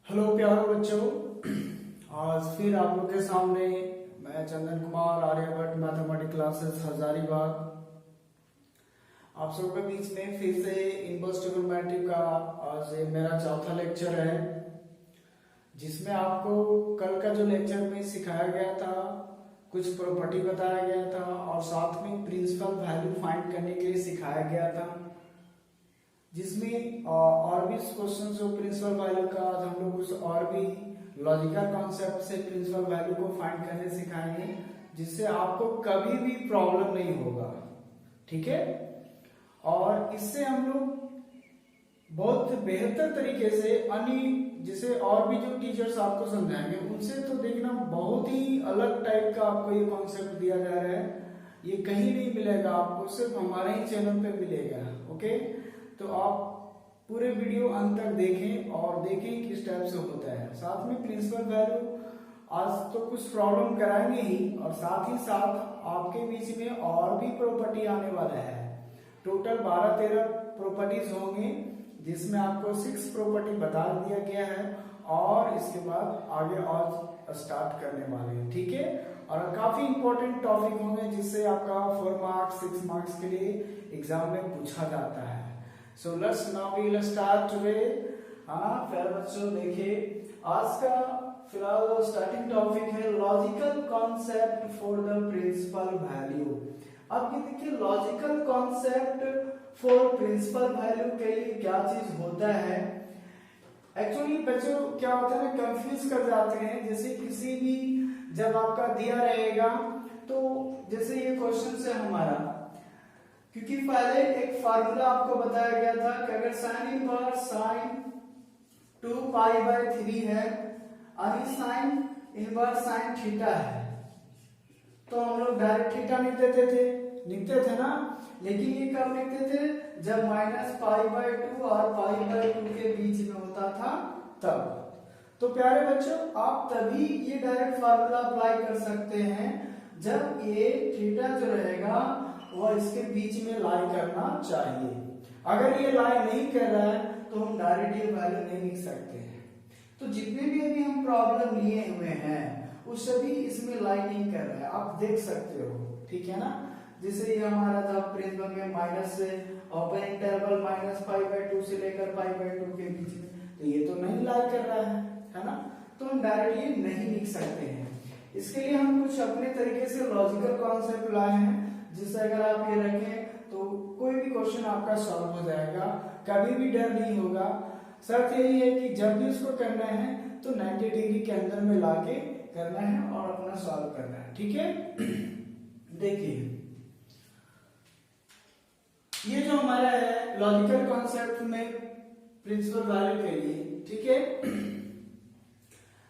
Hello प्यारे बच्चों, आज फिर आप लोग के सामने मैं चंदन कुमार, आर्यभट्ट मैथमेटिक्स क्लासेस हजारीबाग, आप सबके बीच में फिर से इनवर्स ट्रिग्नोमेट्री का आज ये मेरा चौथा लेक्चर है, जिसमें आपको कल का जो लेक्चर में सिखाया गया था, कुछ प्रॉपर्टी बताया गया था और साथ में प्रिंसिपल वैल्यू फाइंड करने के लिए सिखाया गया था, जिसमें और भी क्वेश्चन जो प्रिंसिपल वैल्यू का आज हम लोग कुछ और भी लॉजिकल कॉन्सेप्ट से प्रिंसिपल वैल्यू को फाइंड करने सिखाएंगे, जिससे आपको कभी भी प्रॉब्लम नहीं होगा। ठीक है, और इससे हम लोग बहुत बेहतर तरीके से जिसे और भी जो टीचर्स आपको समझाएंगे उनसे तो देखना बहुत ही अलग टाइप का आपको ये कॉन्सेप्ट दिया जा रहा है। ये कहीं नहीं मिलेगा आपको, सिर्फ हमारे ही चैनल पे मिलेगा। ओके, तो आप पूरे वीडियो अंत तक देखें और देखें किस टाइप से होता है। साथ में प्रिंसिपल वैल्यू आज तो कुछ प्रॉब्लम कराएंगे ही, और साथ ही साथ आपके बीच में और भी प्रॉपर्टी आने वाला है। टोटल 12-13 प्रॉपर्टीज होंगे, जिसमें आपको 6 प्रॉपर्टी बता दिया गया है और इसके बाद आगे और स्टार्ट करने वाले हैं। ठीक है, और काफी इंपॉर्टेंट टॉपिक होंगे जिससे आपका 4 मार्क्स 6 मार्क्स के लिए एग्जाम में पूछा जाता है। So let's now we'll start today। प्यारे बच्चों, देखिए आज का फिलहाल स्टार्टिंग टॉपिक है logical concept for the principal value. अब ये देखिए logical concept for principal value के लिए क्या चीज होता है। एक्चुअली बच्चों क्या होता है ना, कंफ्यूज कर जाते हैं। जैसे किसी भी जब आपका दिया रहेगा तो जैसे ये क्वेश्चन है हमारा, क्योंकि पहले एक फार्मूला आपको बताया गया था कि अगर साइन इनवर्स साइन 2π/3 है और साइन इनवर्स साइन थीटा है, तो हम लोग डायरेक्ट थीटा लिखते थे ना। लेकिन ये कब लिखते थे, जब -π/2 और π/2 के बीच में होता था तब। तो प्यारे बच्चों, आप तभी ये डायरेक्ट फार्मूला अप्लाई कर सकते हैं जब ये थीटा जो रहेगा वह इसके बीच में लाई करना चाहिए। अगर ये लाई नहीं कर रहा है तो हम डायरेक्ट ये वैल्यू नहीं लिख सकते हैं। तो जितने भी अभी हम प्रॉब्लम लिए हुए हैं वो सभी इसमें लाई नहीं कर रहा है, आप देख सकते हो। ठीक है ना, जैसे ये हमारा था प्रिंसिपल में माइनस से ओपन इंटरवल -π/2 से लेकर π/2 के बीच में, तो ये तो नहीं लाई कर रहा है ना, तो हम डायरेक्ट ये नहीं लिख सकते हैं। इसके लिए हम कुछ अपने तरीके से लॉजिकल कॉन्सेप्ट लाए हैं, जिससे अगर आप ये रखें तो कोई भी क्वेश्चन आपका सॉल्व हो जाएगा, कभी भी डर नहीं होगा। शर्त यही है कि जब भी उसको करना है तो 90 डिग्री के अंदर में लाके करना है और अपना सॉल्व करना है। ठीक है, देखिए ये जो हमारा है लॉजिकल कॉन्सेप्ट में प्रिंसिपल वैल्यू के लिए, ठीक है,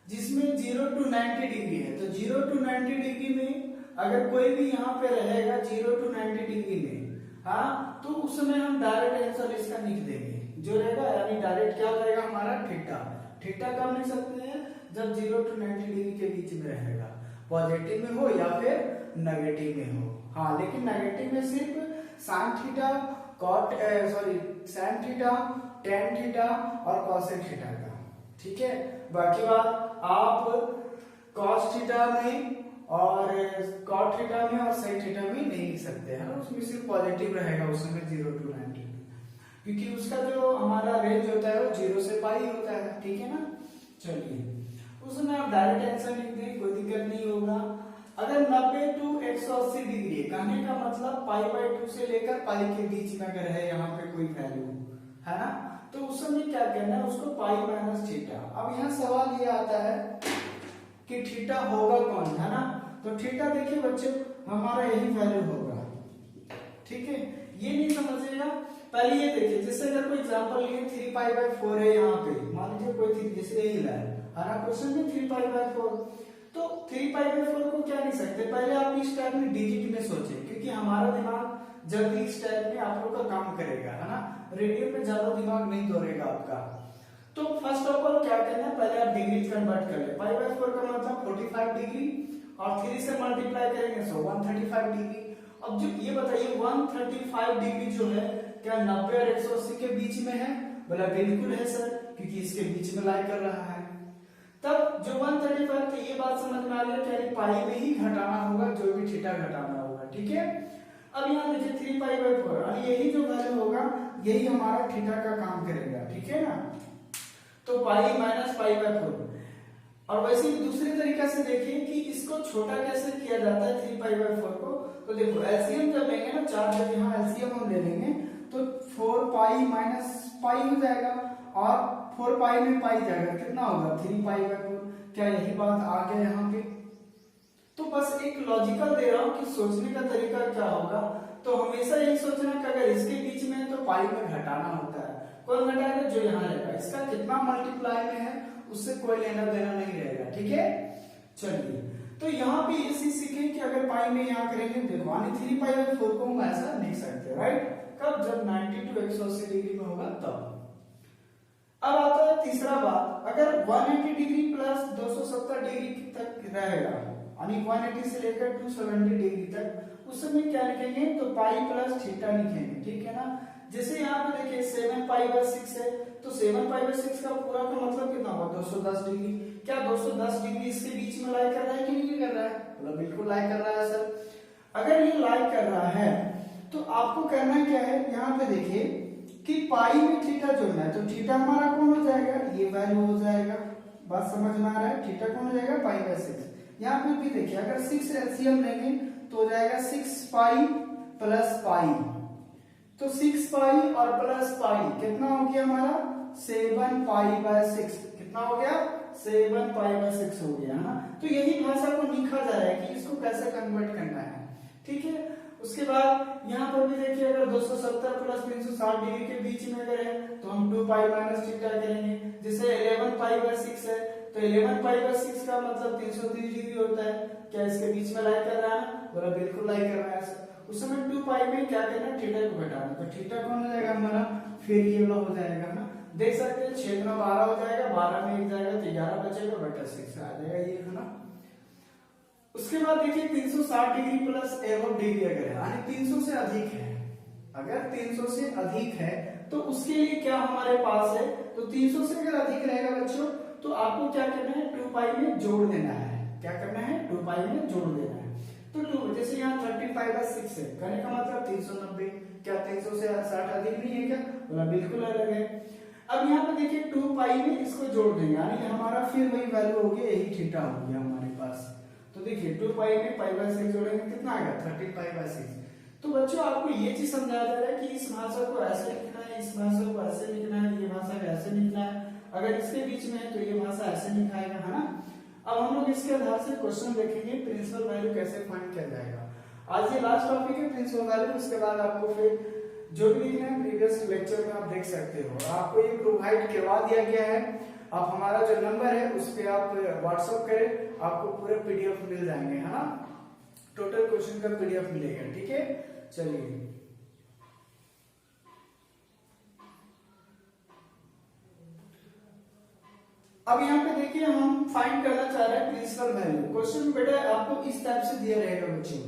जिसमें 0 to 90 डिग्री है। तो 0 to 90 डिग्री में अगर कोई भी यहाँ पे रहेगा 0 to 90 डिग्री में, हाँ, तो उस समय हम डायरेक्ट आंसर इसका लिख देंगे जो रहेगा, यानी डायरेक्ट क्या रहेगा हमारा थीटा। थीटा कब लिख सकते हैं, जब 0 to 90 डिग्री के बीच में रहेगा, पॉजिटिव में हो या फिर नेगेटिव में हो। हाँ, लेकिन नेगेटिव में सिर्फ sine theta, sine theta, tan theta और कॉसेक थीटा का। ठीक है, बाकी बात आप कॉस थीटा में और कॉट थीटा में और साइन थीटा में नहीं लिख सकते हैं, उसमें सिर्फ पॉजिटिव रहेगा उस समय 0 to 90, क्योंकि उसका जो हमारा रेंज होता है वो 0 से π होता है। ठीक है ना, चलिए उसमें आप डायरेक्ट आंसर लिख दें, कोई दिक्कत नहीं होगा। अगर 90 to 180 डिग्री, कहने का मतलब π/2 से लेकर π के बीच में अगर है यहाँ पे कोई वैल्यू, है ना, तो उस समय क्या करना है, उसको π - थीटा। अब यहाँ सवाल ये आता है कि थीटा होगा कौन, है ना, तो थीटा देखिए बच्चे हमारा यही वैल्यू होगा। ठीक है, ये नहीं समझिएगा, पहले ये देखिए, जैसे अगर कोई एग्जांपल लिए 3π/4 है यहाँ पे, मान लीजिए कोई जैसे यही है ना, क्वेश्चन में 3π/4, तो 3π/4 को क्या लिख सकते हैं, पहले आप इस टाइप में डिजिट में सोचें, क्योंकि हमारा दिमाग जल्दी इस टाइप में आप लोग का काम करेगा, है ना, रेडियो पे ज्यादा दिमाग नहीं दौड़ेगा आपका। तो फर्स्ट ऑफ ऑल क्या करना है, पहले आप डिग्री कन्वर्ट कर ले। π/4 का मतलब 45 डिग्री और 3 से मल्टीप्लाई करेंगे तो 135 डिग्री। अब जो ये बताइए 135 डिग्री जो है क्या 90 और 180 के बीच में है, बोला बिल्कुल है सर, क्योंकि इसके बीच में लाई कर रहा है। जो 135 थे ये बात समझ में आ गया कि पाई में ही घटाना होगा, जो भी थीटा घटाना होगा, ठीक है। अब यहाँ देखिए 3 पाई/4 और यही जो वैल्यू होगा यही हमारा थीटा का काम करेगा, ठीक है ना। तो पाई माइनस पाई/4। और वैसे ही दूसरे तरीके से देखिए कि इसको छोटा कैसे किया जाता है 3 पाई/4 को। तो देखो एलसीएम जब लेंगे ना, 4 जब यहाँ एलसीएम हम ले लेंगे तो 4 पाई माइनस पाई हो जाएगा और 4 पाई में पाई जाएगा, कितना होगा 3 पाई/4। क्या यही बात आ गया यहाँ पे। तो बस एक लॉजिकल दे रहा हूं कि सोचने का तरीका क्या होगा। तो हमेशा यही सोचना कि अगर इसके बीच में है तो पाई में घटाना होता है। कौन घटाएगा, जो यहाँ रहेगा, इसका कितना मल्टीप्लाई में है उससे कोई लेना देना नहीं रहेगा, ठीक है। चलिए तो यहाँ पे इसी सीखे कि अगर पाई में यहाँ करेंगे, देखो यानी 3 पाई/4 को हम ऐसा लिख सकते हैं, राइट। कब, जब 90 to 180 डिग्री में होगा तब। अब आता है तीसरा बात, अगर 180 डिग्री प्लस 270 डिग्री तक रहेगा, यानी 180 से लेकर 270 डिग्री तक, उस समय क्या लिखेंगे, तो पाई प्लस थीटा लिखेंगे, ठीक है ना। जैसे यहाँ पे देखिए 7 पाई/6 है, तो 7 पाई/6 का पूरा का मतलब कितना होगा, 210 डिग्री। क्या 210 डिग्री इसके बीच में लाई कर रहा है कि नहीं कर रहा है, मतलब बिल्कुल लाई कर रहा है सर। अगर ये लाई कर रहा है तो आपको करना क्या है, यहाँ पे देखिए कि पाई में थीटा जोड़ना है। तो थीटा हमारा कौन हो जाएगा, ये वैल्यू हो जाएगा। बात समझ में आ रहा है, थीटा कौन हो जाएगा, पाई/6। यहाँ पे भी देखिए अगर 6 एलसीएम लेंगे तो हो जाएगा 6 पाई प्लस पाई। तो 6 पाई और प्लस पाई कितना हो गया हमारा, 7 पाई/6। कितना हो गया, 7 पाई/6 हो गया ना। तो यही भाषा को लिखा जा रहा है कि इसको कैसे कन्वर्ट करना है, ठीक है। उसके बाद यहाँ पर भी देखिए अगर 270 प्लस 360 डिग्री के बीच में अगर है तो हम 2 पाई माइनस थीटा करेंगे। जैसे 11 पाई/6 है तो 11 पाई/6 का मतलब 330 डिग्री होता है। क्या इसके बीच में लाई कर रहा है, बोला बिल्कुल लाई कर रहा है। उस समय 2 पाई में क्या करना है, थीटा को घटाना। तो थीटा कौन हो जाएगा हमारा, फिर ये वाला हो जाएगा ना, देख सकते हैं 6 में 12 हो जाएगा, 12 में 1 जाएगा तो 11 बचेगा, बटा 6 आ जाएगा ये, है ना। उसके बाद देखिए 360 डिग्री प्लस एवं डिग्री अगर है, यानी 300 से अधिक है, अगर 300 से अधिक है तो उसके लिए क्या हमारे पास है, तो 300 से अगर अधिक रहेगा बच्चों तो आपको क्या करना है, 2 पाई में जोड़ देना है। क्या करना है, 2 पाई में जोड़ देना है। तो 2 जैसे यहाँ 35/6 है, कहने का मतलब 390। क्या 300 से 60 अधिक नहीं है क्या, बोला बिल्कुल अलग है। अब यहाँ पे देखिए 2 पाई में इसको जोड़ देंगे, यानी हमारा फिर वही वैल्यू हो गया, यही थीटा हो गया हमारे पास। तो देखिए 2 पाई में पाई/6 जोड़ेंगे कितना आएगा, 30 पाई/6। तो बच्चों आपको ये चीज समझाया जा रहा है कि इस भाषा को ऐसे लिखना है, इस भाषा को ऐसे लिखना है, ये भाषा को ऐसे लिखना है। अगर इसके बीच में है तो ये भाषा ऐसे लिखाएगा, है ना। अब हम लोग इसके आधार से क्वेश्चन देखेंगे प्रिंसिपल वैल्यू कैसे फाइंड किया जाएगा। आज ये लास्ट टॉपिक है प्रिंसिपल वैल्यू, उसके बाद आपको फिर जो भी लिखना है प्रीवियस लेक्चर में आप देख सकते हो। आपको ये प्रोवाइड करवा दिया गया है, आप हमारा जो नंबर है उस पर आप व्हाट्सएप करें, आपको पूरे पीडीएफ मिल जाएंगे, है ना। टोटल क्वेश्चन का पीडीएफ मिलेगा, ठीक है। चलिए अब यहाँ पे देखिए हम फाइंड करना चाह रहे हैं प्रिंसिपल वैल्यू। क्वेश्चन बेटा आपको इस टाइप से दिया रहेगा बच्चों,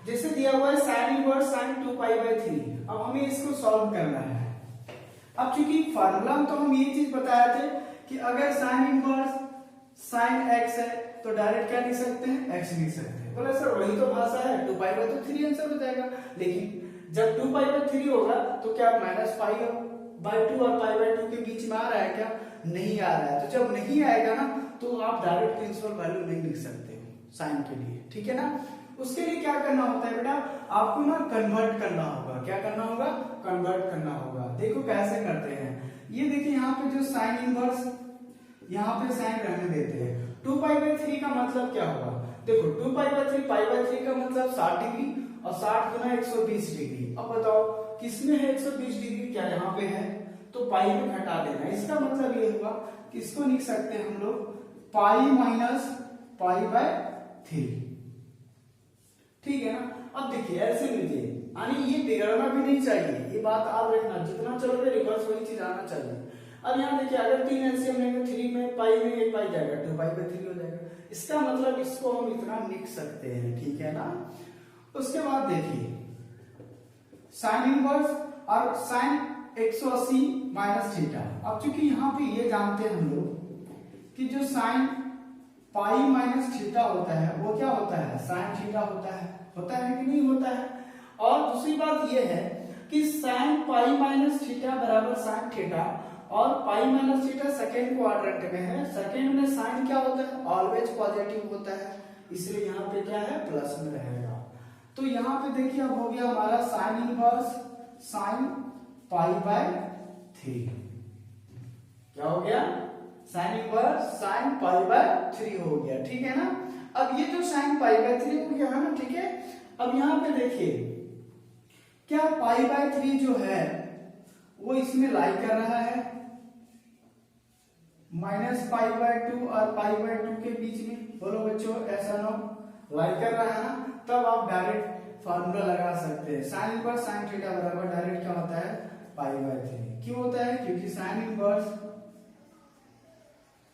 जैसे दिया हुआ है sin इनवर्स sin 2 पाई/3। अब हमें इसको सॉल्व करना है। अब चूंकि फार्मूला में तो हम ये चीज बताए थे कि अगर sin इनवर्स sin x है तो डायरेक्ट क्या लिख सकते हैं, x लिख सकते हैं। बोले सर वही तो भाषा है, 2 पाई/3 आंसर हो जाएगा। लेकिन जब 2 पाई/3 होगा तो क्या -पाई/2 और पाई/2 के बीच में आ रहा है क्या, नहीं आ रहा है। तो जब नहीं आएगा ना तो आप डायरेक्ट प्रिंसिपल वैल्यू नहीं लिख सकते हो साइन के लिए, ठीक है ना। उसके लिए क्या करना होता है बेटा, आपको ना कन्वर्ट करना होगा। क्या करना होगा, कन्वर्ट करना होगा। देखो कैसे करते हैं, ये देखिए यहाँ पे जो साइन इनवर्स, यहाँ पे साइन रहने देते हैं। 2 पाई/3 का मतलब क्या होगा, देखो 2 पाई/3 पाई/3 का मतलब 60 डिग्री और 60 गुना 120 डिग्री। अब बताओ किसमें है 120 डिग्री, क्या यहाँ पे है, तो पाई में घटा देना। इसका मतलब ये हुआ कि इसको लिख सकते हैं हम लोग पाई माइनस पाई/3, ठीक है ना। अब देखिए ऐसे लीजिए, यानी ये बिगड़ना भी नहीं चाहिए, ये बात आप रखना, जितना चलोगे रिवर्स वही चीज आना चाहिए। अब यहाँ देखिए अगर 3 एलसीएम लेंगे, 3 में पाई में 1 पाई जाएगा, 2 पाई/3 हो जाएगा। इसका मतलब इसको हम इतना लिख सकते हैं, ठीक है ना। उसके बाद देखिए साइन इनवर्स और साइन 180 माइनस थीटा। अब चूंकि यहाँ पे ये जानते हैं हम लोग कि जो साइन पाई माइनस थीटा होता है वो क्या होता है, साइन थीटा होता है कि नहीं होता है। और दूसरी बात ये है कि साइन पाई माइनस थीटा बराबर साइन थीटा, और pi minus theta second quadrant में है, सेकेंड में साइन क्या होता है, ऑलवेज पॉजिटिव होता है, इसलिए यहाँ पे क्या है, प्लस में रहेगा। तो यहाँ पे देखिए अब हो गया हमारा sine inverse sine pi by 3, क्या हो गया, sine inverse sine pi by 3 हो गया, ठीक है ना। अब ये जो साइन पाई बाय 3 हो गया है ना, ठीक है। अब यहाँ पे देखिए क्या पाई बाय 3 जो है वो इसमें लाई कर रहा है माइनस पाई बाय 2 और पाई बाय 2 के बीच में, बोलो बच्चों ऐसा ना लाई कर रहा है ना, तब आप डायरेक्ट फार्मूला लगा सकते हैं, साइन इनवर्स साइन थीटा बराबर डायरेक्ट क्या होता है, पाई बाय 3। क्यों होता है, क्योंकि साइन इनवर्स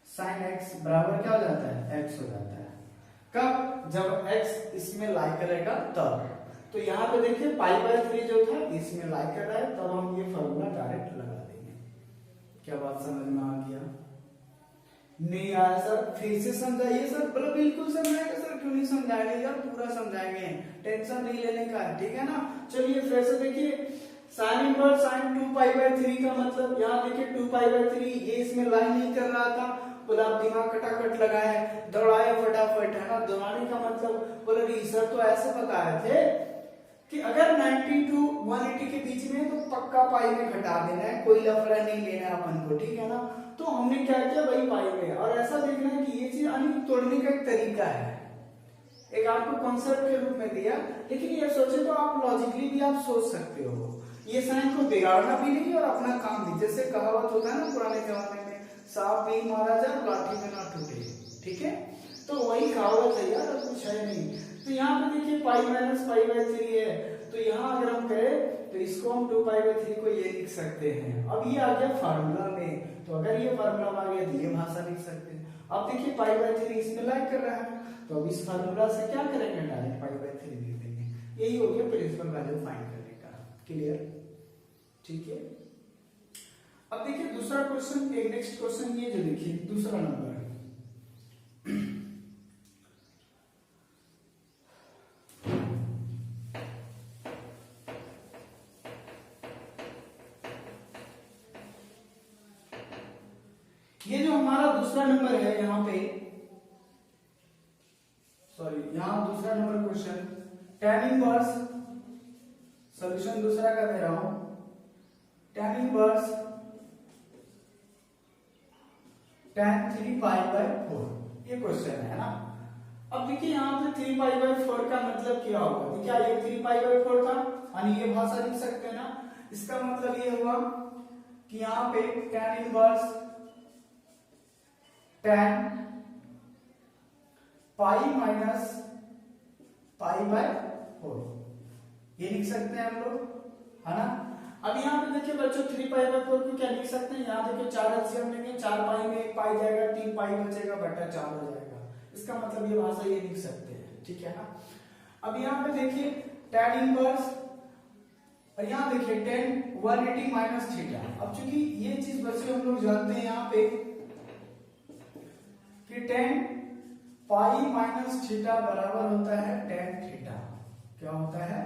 साइन एक्स बराबर क्या हो जाता है, एक्स हो जाता है। कब, जब एक्स इसमें लाई करेगा तब। तो यहाँ पे देखिए पाई बाय 3 जो था इसमें लाई कर रहा है, तब हम ये फार्मूला डायरेक्ट लगा देंगे। क्या बात समझ में आ गया, नहीं आया सर फिर से समझाइए सर, बोलो बिल्कुल समझाएंगे सर, क्यों नहीं समझाएंगे यार, पूरा समझाएंगे, टेंशन नहीं लेने का, ठीक है ना। चलिए फिर से देखिए sine inverse sine 2 pi by 3 का मतलब, यहाँ देखिए 2 पाई बाय 3 ये इसमें लाइन नहीं कर रहा था, बोला आप दिमाग खटाखट लगाए दौड़ाए फटाफट, है ना। दौड़ाने का मतलब बोले सर तो ऐसे बताए थे कि अगर 90 टू 180 के बीच में तो पक्का पाई में घटा देना है, कोई लफड़ा नहीं लेना है अपन को, ठीक है ना। तो हमने क्या किया भाई पाई में, और ऐसा देखना है कि ये चीज यानी तोड़ने का एक तरीका है, एक आपको कॉन्सेप्ट के रूप में दिया, लेकिन ये सोचे तो आप लॉजिकली भी आप सोच सकते हो, ये साइन को बिगाड़ना भी नहीं और अपना काम भी, जैसे कहावत होता है ना पुराने जमाने में, सांप भी मारा जाए लाठी में ना टूटे, ठीक है। तो वही कहावत है यार, कुछ है नहीं। तो यहाँ पे देखिए पाई माइनस पाई बाय 3 है, तो यहाँ अगर हम करें तो इसको हम 2 पाई बाय 3 को ये लिख सकते हैं। अब ये आ गया फार्मूला में, तो अगर ये फार्मूला आ गया तो ये भाषा लिख सकते हैं। अब देखिए पाई बाय 3 इसमें लाइक कर रहा है, तो अब इस फार्मूला से क्या करेंगे, डायरेक्ट पाई बाय 3 लिख देंगे। यही हो गया प्रिंसिपल वैल्यू फाइंड करने का, क्लियर, ठीक है। अब देखिए दूसरा क्वेश्चन, एक नेक्स्ट क्वेश्चन ये जो देखिए दूसरा नंबर, ये जो हमारा दूसरा नंबर है यहाँ पे, सॉरी यहाँ दूसरा number question, tan inverse, solution दूसरा का दे रहा हूं, tan inverse tan 3 pi by 4, ये क्वेश्चन है ना। अब देखिए यहाँ पे 3 पाई बाय 4 का मतलब क्या होगा, देखिए ये 3 पाई बाय 4 था, यानी ये भाषा लिख सकते हैं ना। इसका मतलब ये हुआ कि यहाँ पे tan inverse tan pi minus pi by 4, ये लिख सकते हैं हम लोग, है ना। अब यहाँ पे देखिए बच्चों 3 पाई बाय 4 को क्या लिख सकते हैं, यहाँ देखिए 4 एलसीएम लेंगे, 4 पाई में 1 पाई जाएगा, 3 पाई बचेगा, बटा 4 हो जाएगा, इसका मतलब ये भाषा ये लिख सकते हैं, ठीक है ना। अब यहाँ पे देखिए tan इनवर्स, और यहाँ देखिए tan 180 माइनस थीटा। अब चूंकि ये चीज बच्चे हम लोग जानते हैं यहाँ पे कि tan पाई माइनस थीटा बराबर होता है tan थीटा, क्या होता है,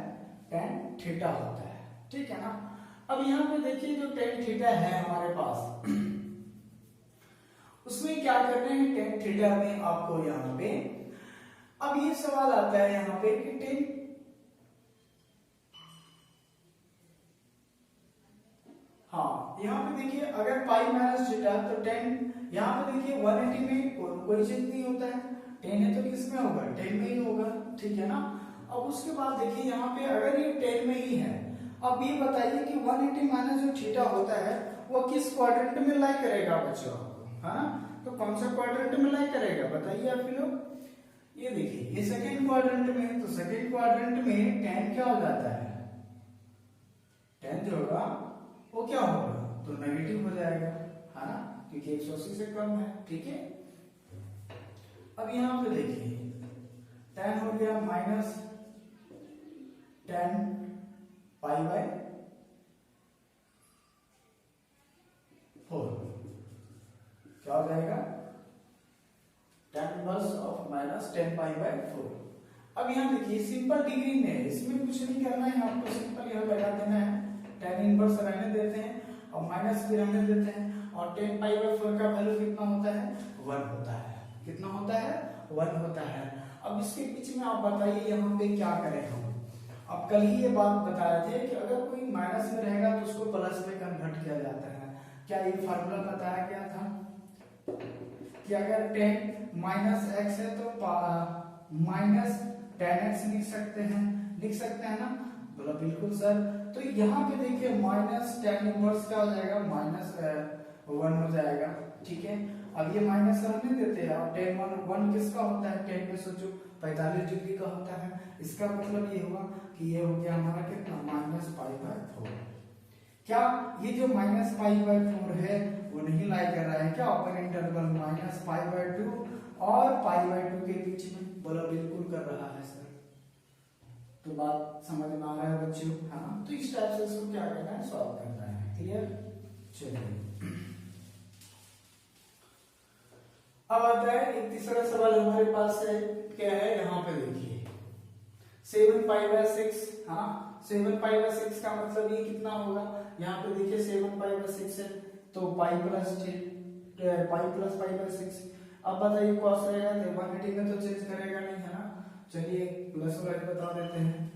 tan थीटा होता है, ठीक है ना। अब यहाँ पे देखिए जो tan थीटा है हमारे पास, उसमें क्या करना है, tan थीटा में आपको यहाँ पे, अब ये सवाल आता है यहाँ पे कि tan, हाँ यहाँ पे देखिए अगर पाई माइनस थीटा तो tan, यहाँ पे देखिए 180 में कोई चीज नहीं होता है, 10 है तो किस में होगा, 10 में ही होगा, ठीक है ना। अब उसके बाद देखिए यहाँ पे अगर ये 10 में ही है, अब ये बताइए कि 180 माइनस जो थीटा होता है वो किस क्वाड्रेंट में लाई करेगा बच्चों, है ना। तो कौन सा क्वाड्रेंट में लाई करेगा बताइए आप लोग। ये देखिए ये सेकेंड क्वाड्रेंट में, तो सेकेंड क्वाड्रेंट में tan क्या हो जाता है, tan जो होगा वो क्या होगा, तो नेगेटिव हो जाएगा, है ना, क्योंकि 180 से कम है, ठीक है। अब यहाँ पे देखिए tan हो गया माइनस tan पाई बाय 4, क्या हो जाएगा, tan इनवर्स 10π/4। अब यहाँ देखिए सिंपल डिग्री में है, इसमें कुछ नहीं करना है आपको, सिंपल यहाँ लगा देना है, tan इनवर्स रहने देते हैं और माइनस भी रहने देते हैं, और 10π/4 का वैल्यू कितना होता है 1 होता है। कितना होता है 1 होता है। अब इसके बीच में आप बताइए यहाँ पे क्या करें हम। अब कल ही ये बात बता रहे थे कि अगर कोई माइनस में रहेगा तो उसको प्लस में कन्वर्ट किया जाता है। क्या ये फार्मूला बताया गया था कि अगर 10 माइनस एक्स है तो माइनस 10x लिख सकते हैं ना, बोला बिल्कुल सर। तो यहाँ पे देखिए माइनस tan इनवर्स क्या हो जाएगा -1 हो जाएगा, ठीक है। अब ये माइनस रहने देते हैं, अब tan 1 किसका होता है, 10 पे सोचो 45 डिग्री का होता है। इसका मतलब ये हुआ कि ये हो गया हमारा कितना -π/4। क्या ये जो -π/4 है वो नहीं लाई कर रहा है क्या ओपन इंटरवल -π/2 और π/2 के बीच में, बोला बिल्कुल कर रहा है सर। तो बात समझ में आ रहा है बच्चों, हाँ। तो इस टाइप से इसको क्या करना है, सॉल्व करना है। क्लियर, चलिए अब आता है एक तीसरा सवाल हमारे पास है। क्या है यहाँ पे देखिए 7π/6, हाँ 7π/6 का मतलब ये कितना होगा, यहाँ पे देखिए 7π/6 है तो π+π/6। अब बताइए कॉस रहेगा तो 180 में तो चेंज करेगा नहीं, है ना। चलिए प्लस वाले बता देते हैं।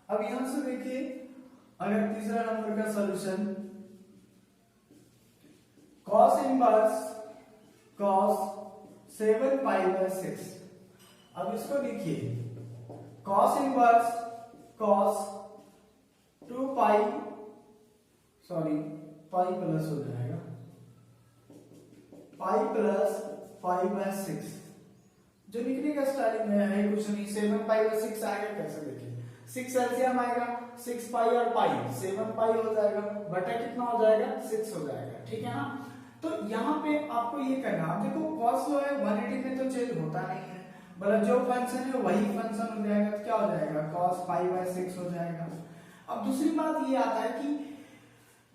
अब यहां से देखिए अगर तीसरा नंबर का सॉल्यूशन cos इनवर्स cos 7π/6। अब इसको लिखिए cos inverse cos 2π pi plus हो जाएगा π+π/6। जो लिखने का स्टाइलिंग है कुछ नहीं, 7π/6 आएगा कैसे देखिए, 6 एलसीएम आएगा 6π और पाई 7π हो जाएगा, बटा कितना हो जाएगा 6 हो जाएगा, ठीक है ना। तो यहाँ पे आपको ये करना, देखो cos जो है 180 में तो चेंज होता नहीं है, मतलब जो फंक्शन है वही फंक्शन हो जाएगा, तो क्या हो जाएगा cos π/6 हो जाएगा। अब दूसरी बात ये आता है कि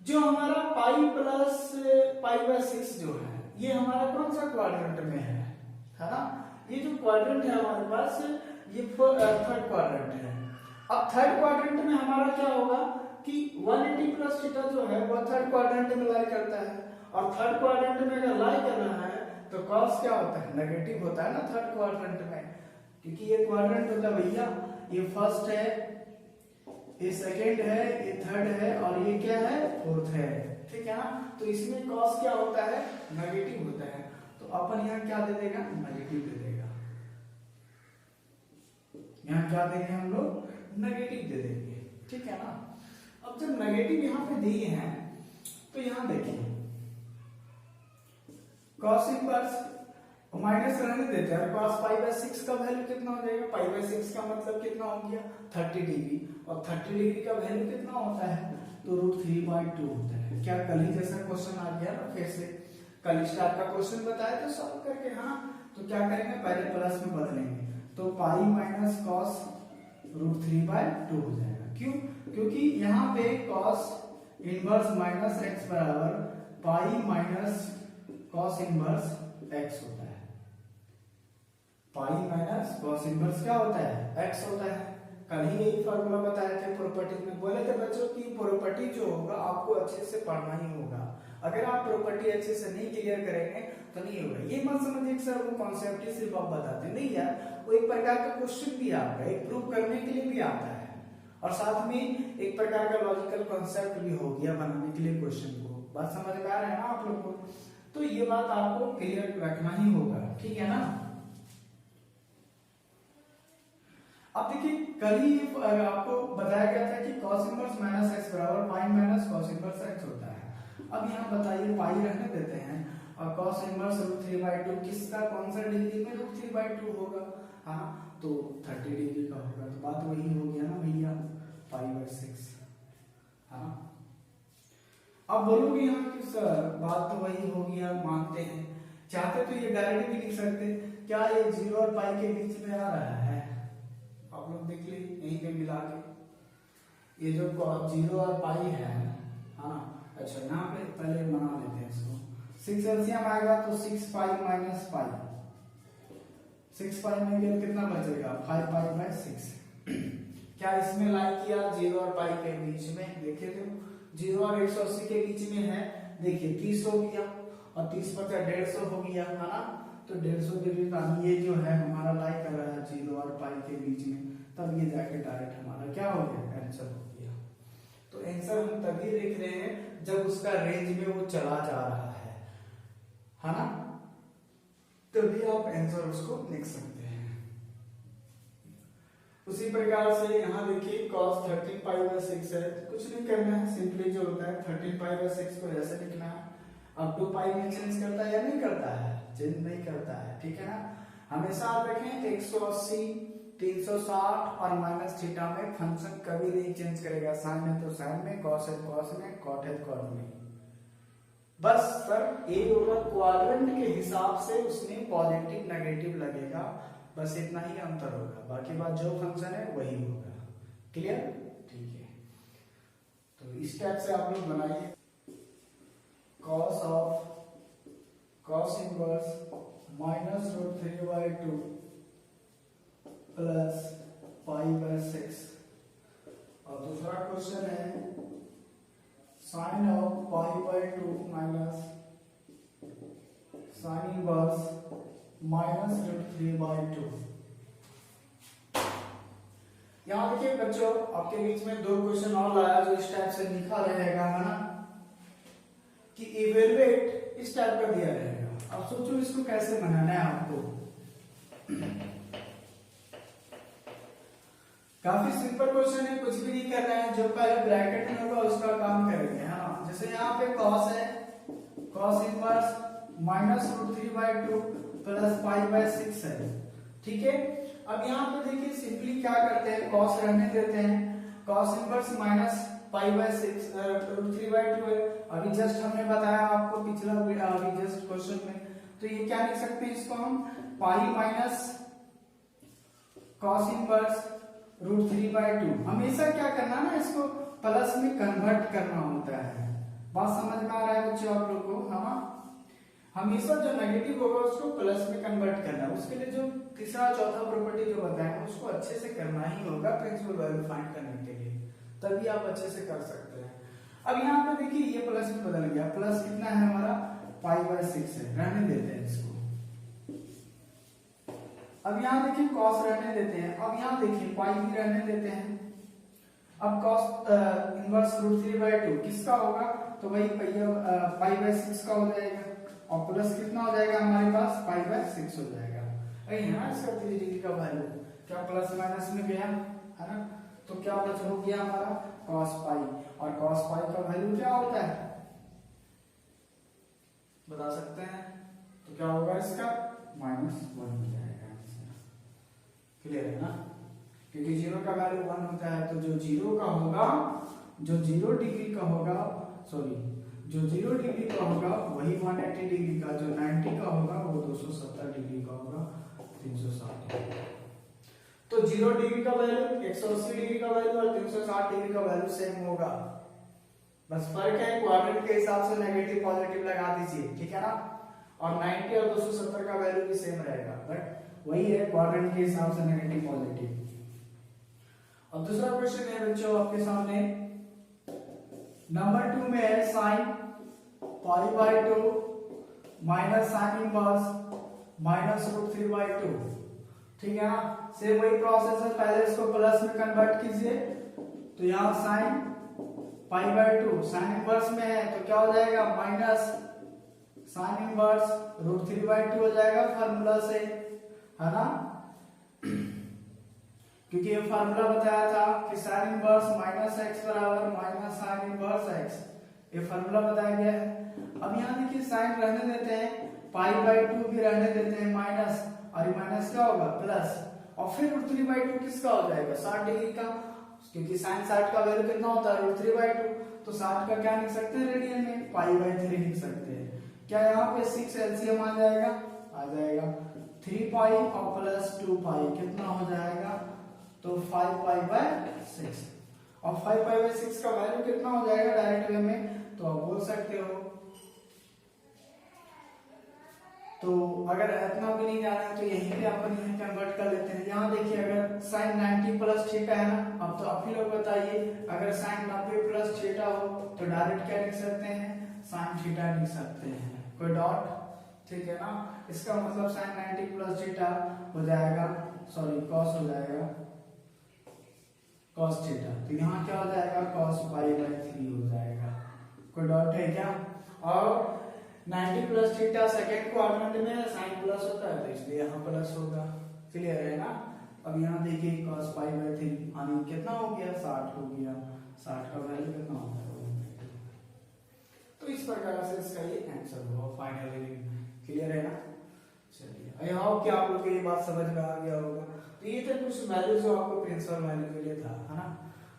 जो हमारा π+π/6 जो है ये हमारा कौन सा क्वाड्रेंट में है ना। ये जो क्वाड्रेंट है हमारे पास ये थर्ड क्वाड्रेंट है। अब थर्ड क्वाड्रेंट में हमारा क्या होगा कि 180 प्लस थीटा जो है वो थर्ड क्वाड्रेंट में लाई करता है, और थर्ड क्वाड्रेंट में अगर लाई कर रहा है तो cos क्या होता है नेगेटिव होता है ना थर्ड क्वाड्रेंट में, क्योंकि ये क्वाड्रेंट मतलब भैया ये फर्स्ट है, ये सेकंड है, ये थर्ड है और ये क्या है फोर्थ है, ठीक है ना। तो इसमें cos क्या होता है नेगेटिव होता है, तो अपन यहाँ क्या दे देगा नेगेटिव दे देगा, यहाँ क्या देंगे हम लोग नेगेटिव दे देंगे, ठीक है ना। अब जब नेगेटिव यहाँ पे दिए हैं तो यहाँ देखिए cos इनवर्स माइनस रहने देते हैं, cos π/6 का वैल्यू कितना हो जाएगा, π/6 का मतलब कितना हो गया 30 डिग्री, और 30 डिग्री का वैल्यू कितना होता है तो √3/2 होता है। क्या कल ही जैसा क्वेश्चन आ गया ना, फिर से कल स्टार का क्वेश्चन बताया तो सॉल्व करके, हाँ तो क्या करेंगे पहले प्लस में बदलेंगे, तो पाई माइनस cos √3/2 हो जाएगा। क्यों, क्योंकि यहाँ पे cos इनवर्स माइनस x बराबर pi minus cos inverse x होता है, पाई माइनस cos इनवर्स क्या होता है x होता है। कल ही यही फॉर्मूला बताए थे प्रॉपर्टी में, बोले थे बच्चों की प्रॉपर्टी जो होगा आपको अच्छे से पढ़ना ही होगा, अगर आप प्रॉपर्टी अच्छे से नहीं क्लियर करेंगे तो नहीं होगा। ये मत समझिए सर वो कॉन्सेप्ट ही सिर्फ आप बताते नहीं यार, वो एक प्रकार का क्वेश्चन भी आता है, एक प्रूव करने के लिए भी आता है, और साथ में एक प्रकार का लॉजिकल कॉन्सेप्ट भी हो गया बनाने के लिए क्वेश्चन को। बात समझ में आ रहा है ना आप लोग को, तो ये बात आपको क्लियर रखना ही होगा, ठीक है ना। अब देखिए कल ही आपको बताया गया था कि cos इनवर्स माइनस x बराबर pi minus cos inverse x होता है। अब यहाँ बताइए पाई रहने देते हैं और cos इनवर्स √3/2 किसका कौन सा डिग्री में √3/2 होगा, हाँ तो 30 डिग्री का होगा, तो बात वही हो गया ना भैया π/6। हाँ अब बोलोगे यहाँ कि सर बात तो वही हो गया, मानते हैं, चाहते तो ये डायरेक्ट भी लिख सकते, क्या ये 0 और पाई के बीच में आ रहा है, आप लोग देख लीजिए यहीं पे मिला के ये जो 0 और पाई है, हाँ अच्छा यहाँ पे पहले बना लेते हैं इसको। 6 एलसीएम आएगा तो 6 पाई माइनस पाई, 6 पाई में गया कितना बचेगा 5 पाई बाय 6। क्या इसमें लाइक किया 0 और पाई के बीच में, देखिए तो 0 और 180 के बीच में है, देखिए 30 हो गया और 30 बचा 150 हो गया है ना, तो 150 के बीच ये जो है हमारा लाइक कर रहा है 0 और पाई के बीच में, तब ये जाके डायरेक्ट हमारा क्या हो गया आंसर हो गया। तो आंसर हम तभी लिख रहे हैं जब उसका रेंज में वो चला जा रहा है ना, तभी आप आंसर उसको लिख सकते हैं। उसी प्रकार से यहाँ देखिए cos 13 पाई बाय 6 है, कुछ नहीं करना है, सिंपली जो होता है 13 पाई बाय 6 को ऐसे लिखना है। अब 2 पाई में चेंज करता है या नहीं करता है, चेंज नहीं करता है, ठीक है ना। हमेशा आप देखें 180 360 और माइनस थीटा में फंक्शन कभी नहीं चेंज करेगा, साइन है तो साइन में, कॉस है कॉस में, कॉट है कॉट में। बस सर ए होगा क्वाड्रेंट के हिसाब से उसमें पॉजिटिव नेगेटिव लगेगा, बस इतना ही अंतर होगा, बाकी बात जो फंक्शन है वही होगा। क्लियर, ठीक है। तो इस टाइप से आप लोग बनाइए cos inverse -√3/2 plus pi by 6। और दूसरा क्वेश्चन है sin of pi by 2 minus sin inverse -√3/2। यहाँ देखिए बच्चों आपके बीच में 2 क्वेश्चन और लाया जो इस टाइप से लिखा रहेगा, है ना, कि इवेलुएट इस टाइप का दिया रहेगा। अब सोचो इसको कैसे बनाना है आपको। काफी सिंपल क्वेश्चन है, कुछ भी नहीं करना है, जो पहले ब्रैकेट में होगा उसका काम करेंगे, है ना। जैसे यहाँ पे cos है, cos inverse -√3/2 plus pi by 6 है, ठीक है। अब यहाँ पे देखिए सिंपली क्या करते हैं, cos रहने देते हैं, cos inverse minus pi by 6 √3/2 है। अभी जस्ट हमने बताया आपको पिछला अभी जस्ट क्वेश्चन में, तो ये क्या लिख सकते हैं, इसको हम पाई माइनस cos इनवर्स √3/2। हमेशा क्या करना ना, इसको प्लस में कन्वर्ट करना होता है। बात समझ में आ रहा है बच्चों आप लोग को, है ना। हमेशा जो नेगेटिव होगा उसको प्लस में कन्वर्ट करना है। उसके लिए जो तीसरा चौथा प्रॉपर्टी जो बताएंगे उसको अच्छे से करना ही होगा प्रिंसिपल वैल्यू फाइंड करने के लिए, तभी आप अच्छे से कर सकते हैं। अब यहाँ पे देखिए ये प्लस में बदल गया, प्लस कितना है हमारा पाई बाय 6 है, रहने देते हैं इसको। अब यहाँ देखिए cos रहने देते हैं, अब यहाँ देखिए पाई भी रहने देते हैं। अब cos इनवर्स √3/2 किसका होगा, तो वही पाई बाय 6 का हो जाएगा, और प्लस कितना हो जाएगा हमारे पास पाई बाय 6 हो जाएगा। यहाँ इसका 3 डिग्री का वैल्यू क्या प्लस माइनस में गया, है ना, तो क्या बच हो गया हमारा cos पाई, और cos पाई का वैल्यू क्या होता है बता सकते हैं, तो क्या होगा इसका -1 हो जाएगा। क्लियर है ना, क्योंकि 0 का वैल्यू 1 होता है, तो जो 0 का होगा, जो 0 डिग्री का होगा, सॉरी जो 0 डिग्री का होगा वही 180 डिग्री का, जो 90 का होगा वो 270 डिग्री का होगा, 360 डिग्री। तो 0 डिग्री का वैल्यू, 180 डिग्री का वैल्यू और 360 डिग्री का वैल्यू सेम होगा, बस फर्क है क्वाड्रेंट के हिसाब से नेगेटिव पॉजिटिव लगा दीजिए, ठीक है ना। और 90 और 270 का वैल्यू भी सेम रहेगा, बट वही है क्वाड्रेंट के हिसाब से नेगेटिव पॉजिटिव। अब दूसरा क्वेश्चन है बच्चों आपके सामने, नंबर 2 में है sine pi by 2 minus sine inverse -√3/2, ठीक है ना। सेम वही प्रोसेस है, पहले इसको प्लस में कन्वर्ट कीजिए, तो यहाँ sine pi by 2 sine inverse में है तो क्या हो जाएगा माइनस साइन इनवर्स √3/2 हो जाएगा फार्मूला से, है ना, क्योंकि ये फार्मूला बताया था कि साइन इनवर्स -x बराबर माइनस साइन इनवर्स x, ये फार्मूला बताया गया है। अब यहाँ देखिए साइन रहने देते हैं, पाई बाय 2 भी रहने देते हैं माइनस, और ये माइनस क्या होगा प्लस, और फिर √3/2 किसका हो जाएगा 60 डिग्री का, क्योंकि साइन 60 का वैल्यू कितना होता है √3/2, तो 60 का क्या लिख सकते हैं रेडियन में, पाई बाय 3 लिख सकते हैं। क्या यहाँ पे 6 एलसीएम आ जाएगा 3 पाई और प्लस 2 पाई कितना हो जाएगा, तो 5 पाई बाय 6। और 5/6 का वैल्यू कितना हो जाएगा डायरेक्ट वे में, तो आप बोल सकते हो। तो अगर इतना भी नहीं जाना है तो यहीं पे अपन यहीं कन्वर्ट कर लेते हैं। यहाँ देखिए अगर sin 90 प्लस थीटा है ना, अब तो आप ही लोग बताइए, अगर sin 90 प्लस थीटा हो तो डायरेक्ट क्या लिख सकते हैं, sin थीटा लिख सकते हैं, कोई डॉट, ठीक है ना। इसका मतलब sin 90 प्लस थीटा हो जाएगा, सॉरी cos हो जाएगा, cos थीटा। तो यहाँ क्या हो जाएगा, cos π/3 हो जाएगा, कोई डॉट है क्या। और 90 प्लस थीटा सेकेंड क्वाड्रेंट में साइन प्लस होता है तो इसलिए यहाँ प्लस होगा, क्लियर है ना। अब यहाँ देखिए cos π/3 यानी कितना हो गया, 60 हो गया, 60 का वैल्यू कितना होता है, तो इस प्रकार से इसका ये आंसर हुआ फाइनली, क्लियर है ना। चलिए आई होप कि आप लोग को ये बात समझ में आ गया होगा। तो ये थे कुछ वैल्यू जो आपको प्रिंसिपल वैल्यू के लिए था, है ना।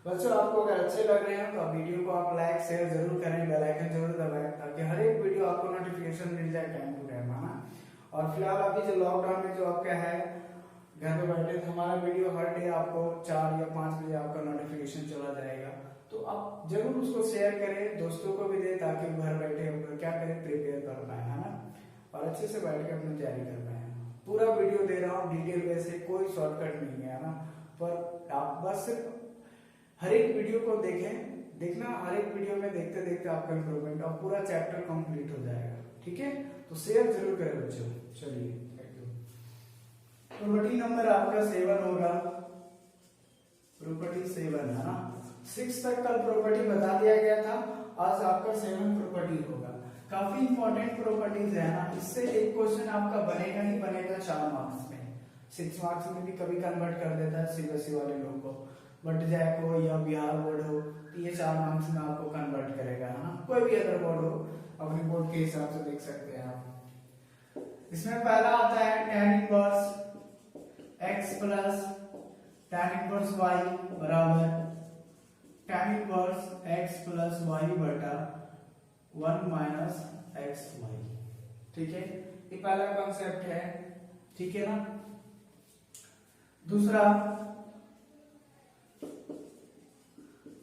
बच्चों आपको अगर अच्छे लग रहे हैं तो आप वीडियो को आप लाइक शेयर जरूर करें, बेल आइकन जरूर दबाएं ताकि हर एक वीडियो आपको नोटिफिकेशन मिल जाए टाइम टू टाइम, है ना। और फिलहाल अभी जो लॉकडाउन में जो आपका है घर पे बैठे, तो हमारा वीडियो हर डे आपको 4 या 5 बजे आपका नोटिफिकेशन चला जाएगा, तो आप जरूर उसको शेयर करें, दोस्तों को भी दें ताकि वो घर बैठे क्या करें, प्रिपेयर कर पाए, है ना, और अच्छे से बैठ के अपनी तैयारी कर पाए। पूरा वीडियो दे रहा हूँ डिटेल वे से, कोई शॉर्टकट नहीं है ना, पर आप बस हर एक वीडियो को देखें, देखना हर एक वीडियो में देखते देखते आपका इंप्रूवमेंट और पूरा चैप्टर कंप्लीट हो जाएगा, ठीक है। तो शेयर जरूर करें बच्चों। चलिए प्रॉपर्टी नंबर आपका 7 होगा, प्रॉपर्टी 7 है ना। 6 तक कल प्रॉपर्टी बता दिया गया था, आज आपका 7 प्रॉपर्टी होगा। काफी इंपॉर्टेंट प्रॉपर्टीज है ना, इससे एक क्वेश्चन आपका बनेगा ही बनेगा 4 मार्क्स में, 6 मार्क्स में भी कभी कन्वर्ट कर देता है सीबीएसई वाले लोग को, बट जैक हो या बिहार बोर्ड हो तो ये 4 मार्क्स में आपको कन्वर्ट करेगा, है ना। कोई भी अदर बोर्ड हो अपने बोर्ड के हिसाब से देख सकते हैं आप। इसमें पहला आता है tan inverse x plus tan inverse y बराबर tan inverse x plus y बटा 1 माइनस xy, ठीक है। ये पहला कॉन्सेप्ट है, ठीक है ना। दूसरा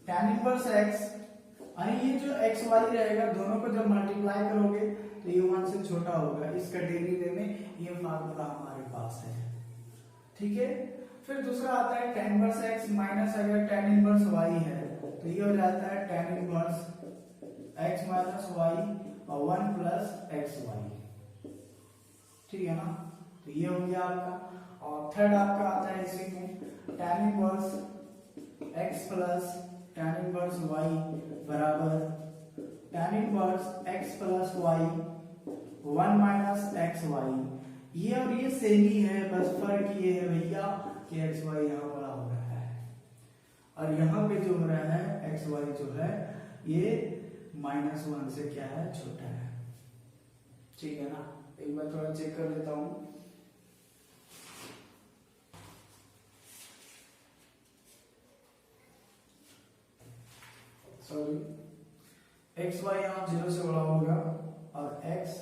tan इनवर्स x, यानी ये जो x y रहेगा दोनों को जब मल्टीप्लाई करोगे तो ये 1 से छोटा होगा, इसका डेरिवेटिव में ये फार्मूला हमारे पास है, ठीक है। फिर दूसरा आता है tan इनवर्स x माइनस अगर tan इनवर्स y है तो ये हो जाता है tan inverse x minus y और 1 प्लस xy, ठीक है ना। तो ये हो गया आपका। और थर्ड आपका आता है इसी में tan inverse x plus tan inverse y बराबर tan inverse x plus y 1 minus xy। ये और ये सेम ही है, बस फर्क ये है भैया कि xy यहाँ बड़ा हो रहा है और यहाँ पे जो हो रहा है xy जो है ये -1 से क्या है, छोटा है, ठीक है ना। एक बार थोड़ा चेक कर लेता हूँ। सॉरी एक्स वाई यहाँ 0 से बड़ा होगा और x